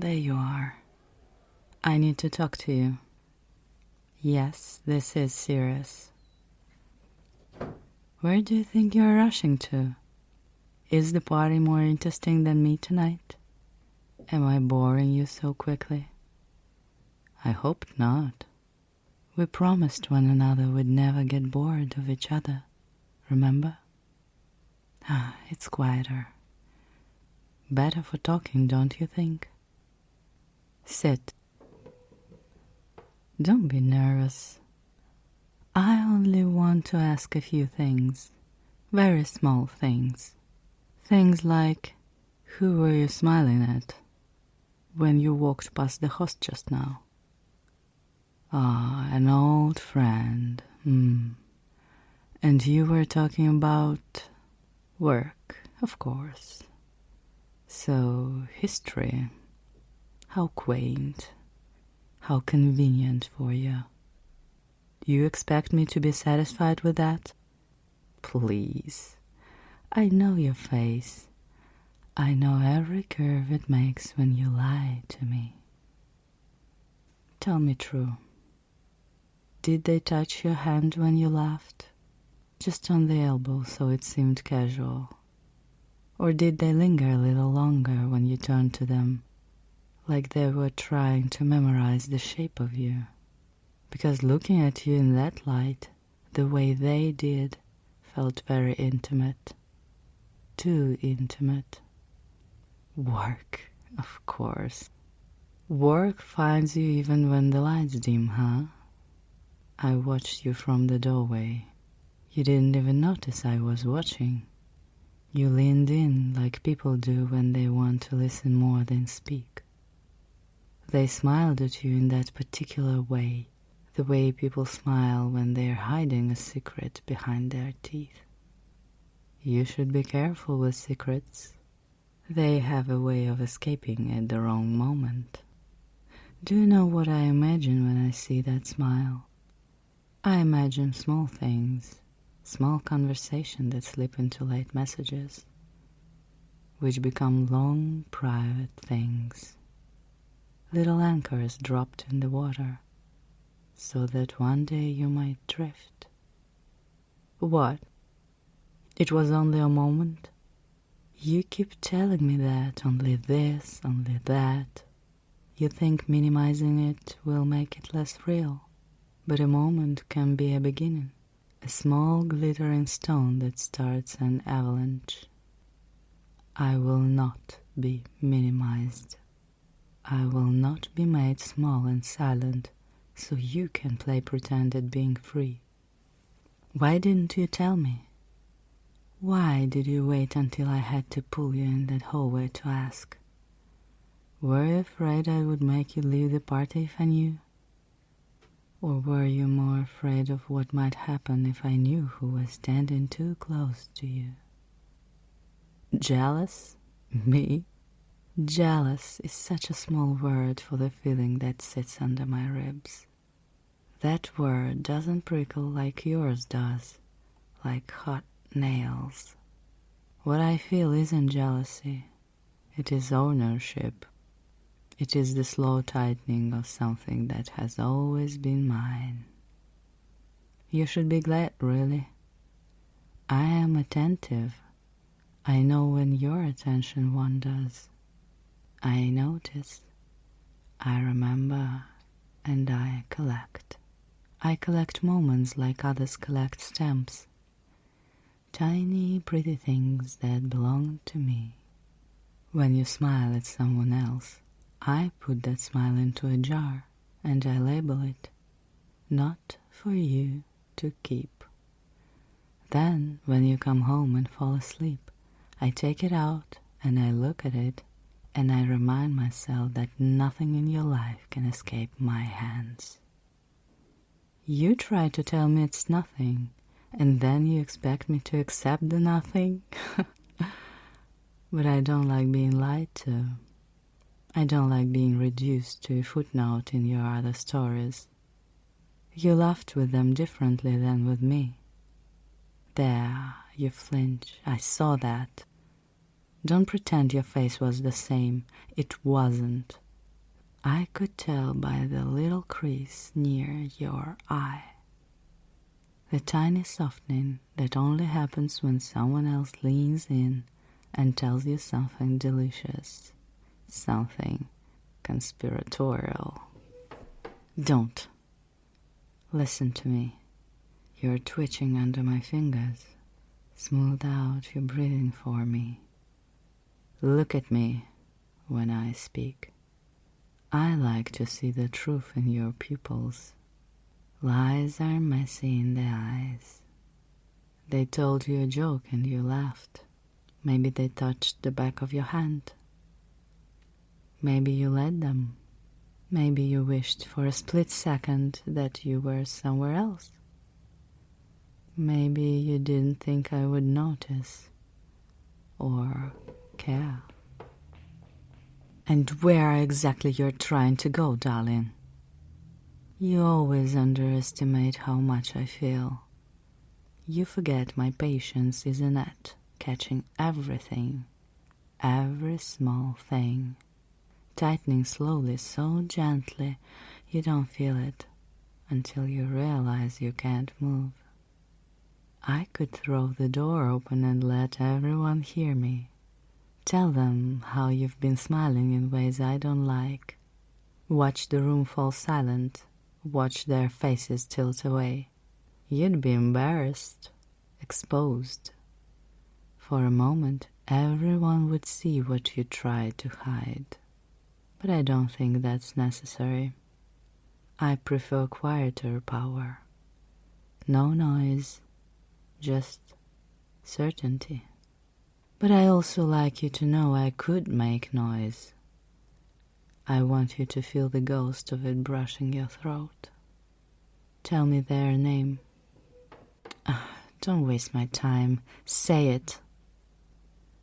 there you are. I need to talk to you. Yes, this is serious. Where do you think you're rushing to? Is the party more interesting than me tonight? Am I boring you so quickly? I hope not. We promised one another we'd never get bored of each other, remember? It's quieter. Better for talking, don't you think? Sit. Don't be nervous. I only want to ask a few things. Very small things. Things like, who were you smiling at when you walked past the host just now? An old friend. And you were talking about work, of course. So, history. How quaint. How convenient for you. Do you expect me to be satisfied with that? Please. I know your face. I know every curve it makes when you lie to me. Tell me true. Did they touch your hand when you laughed? Just on the elbow, so it seemed casual. Or did they linger a little longer when you turned to them, like they were trying to memorize the shape of you? Because looking at you in that light, the way they did, felt very intimate. Too intimate. Work, of course. Work finds you even when the lights dim, huh? I watched you from the doorway. You didn't even notice I was watching. You leaned in like people do when they want to listen more than speak. They smiled at you in that particular way, the way people smile when they're hiding a secret behind their teeth. You should be careful with secrets. They have a way of escaping at the wrong moment. Do you know what I imagine when I see that smile? I imagine small things, small conversation that slip into late messages, which become long, private things. Little anchors dropped in the water, so that one day you might drift. What? It was only a moment? You keep telling me that, only this, only that. You think minimizing it will make it less real, but a moment can be a beginning, a small glittering stone that starts an avalanche. I will not be minimized. I will not be made small and silent so you can play pretend at being free. Why didn't you tell me? Why did you wait until I had to pull you in that hallway to ask? Were you afraid I would make you leave the party if I knew? Or were you more afraid of what might happen if I knew who was standing too close to you? Jealous? Me? Jealous is such a small word for the feeling that sits under my ribs. That word doesn't prickle like yours does, like hot nails. What I feel isn't jealousy. It is ownership. It is the slow tightening of something that has always been mine. You should be glad, really. I am attentive. I know when your attention wanders. I notice. I remember. And I collect. I collect moments like others collect stamps. Tiny, pretty things that belong to me. When you smile at someone else, I put that smile into a jar and I label it, not for you to keep. Then, when you come home and fall asleep, I take it out and I look at it and I remind myself that nothing in your life can escape my hands. You try to tell me it's nothing, and then you expect me to accept the nothing? But I don't like being lied to. I don't like being reduced to a footnote in your other stories. You laughed with them differently than with me. There, you flinch. I saw that. Don't pretend your face was the same. It wasn't. I could tell by the little crease near your eye. The tiny softening that only happens when someone else leans in and tells you something delicious, something conspiratorial. Don't. Listen to me. You're twitching under my fingers. Smooth out your breathing for me. Look at me when I speak. I like to see the truth in your pupils. Lies are messy in the eyes. They told you a joke and you laughed. Maybe they touched the back of your hand. Maybe you let them. Maybe you wished for a split second that you were somewhere else. Maybe you didn't think I would notice or care. And where exactly you're trying to go, darling? You always underestimate how much I feel. You forget my patience is a net, catching everything, every small thing, tightening slowly, so gently you don't feel it until you realize you can't move. I could throw the door open and let everyone hear me. Tell them how you've been smiling in ways I don't like. Watch the room fall silent. Watch their faces tilt away. You'd be embarrassed, exposed. For a moment, everyone would see what you tried to hide. But I don't think that's necessary. I prefer quieter power. No noise, just certainty. But I also like you to know I could make noise. I want you to feel the ghost of it brushing your throat. Tell me their name. Don't waste my time. Say it.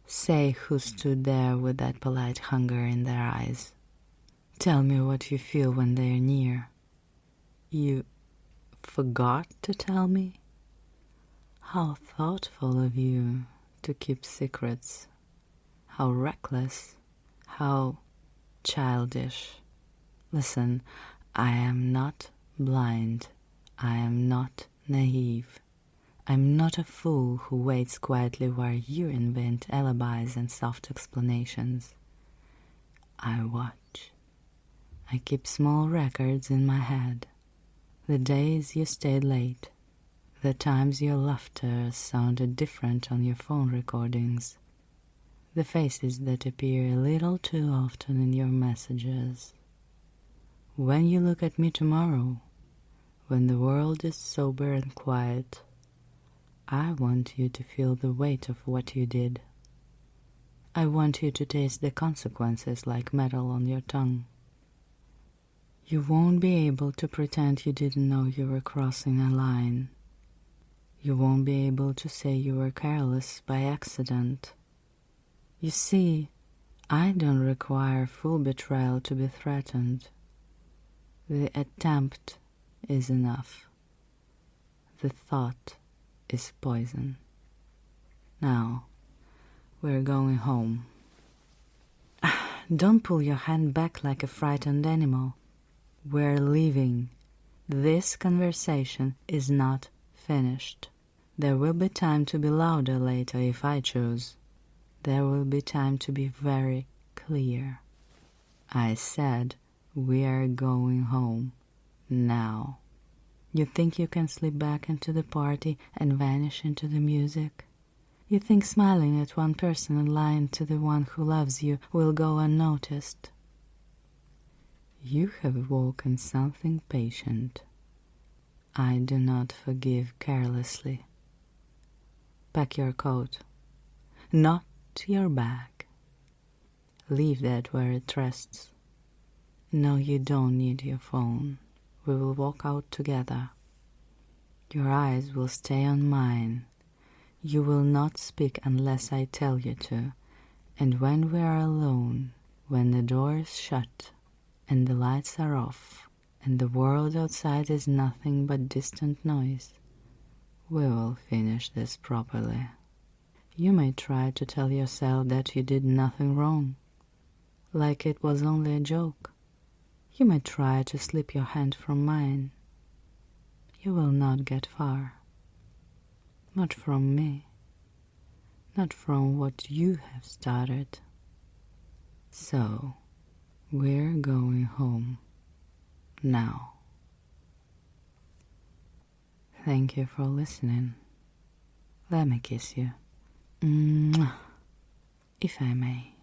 Say who stood there with that polite hunger in their eyes. Tell me what you feel when they're near. You forgot to tell me? How thoughtful of you to keep secrets. How reckless. How childish. Listen, I am not blind. I am not naive. I'm not a fool who waits quietly while you invent alibis and soft explanations. I watch. I keep small records in my head. The days you stayed late. The times your laughter sounded different on your phone recordings. The faces that appear a little too often in your messages. When you look at me tomorrow, when the world is sober and quiet, I want you to feel the weight of what you did. I want you to taste the consequences like metal on your tongue. You won't be able to pretend you didn't know you were crossing a line. You won't be able to say you were careless by accident. You see, I don't require full betrayal to be threatened. The attempt is enough. The thought is poison. Now, we're going home. Don't pull your hand back like a frightened animal. We're leaving. This conversation is not finished. There will be time to be louder later if I choose. There will be time to be very clear. I said we are going home now. You think you can slip back into the party and vanish into the music? You think smiling at one person and lying to the one who loves you will go unnoticed? You have woken something patient. I do not forgive carelessly. Pack your coat, not your bag. Leave that where it rests. No, you don't need your phone. We will walk out together. Your eyes will stay on mine. You will not speak unless I tell you to. And when we are alone, when the door is shut and the lights are off and the world outside is nothing but distant noise, we will finish this properly. You may try to tell yourself that you did nothing wrong, like it was only a joke. You might try to slip your hand from mine. You will not get far. Not from me. Not from what you have started. So, we're going home. Now. Thank you for listening. Let me kiss you. Mwah. If I may.